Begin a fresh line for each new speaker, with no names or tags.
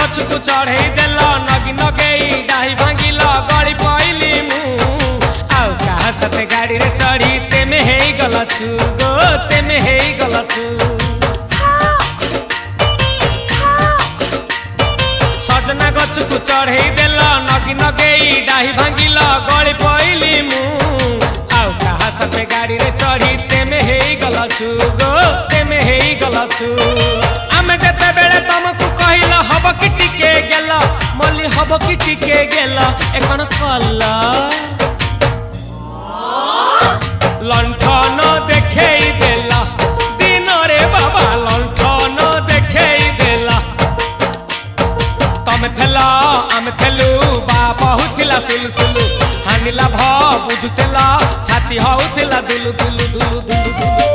गछ को चढ़े देल नगी नगेई डाही भांगिल गली पइली मु आउ कहा साथे गाड़ी रे चढ़ी तेमे हेई गलछु गो तेमे हेई गलछु सजना गछ को चढ़े देल नगी नगेई डाही भांगिल गली पइली मु आउ कहा साथे गाड़ी रे चढ़ी तेमे हेई गलछु गो तेमे हेई गलछु आमे जते बेले तुमको कहिला हब कि टिके गेला मल्ली हब कि टिके गेला एकन कल्ला लंठन देखेई देला दिन रे बाबा लंठन देखेई देला तमे थेला आमे थेलु बाप हुथिला सुलसुलु हानिला भ बुझुतेला छाती हउथिला दुलु दुलु दुलु दुलु दुलु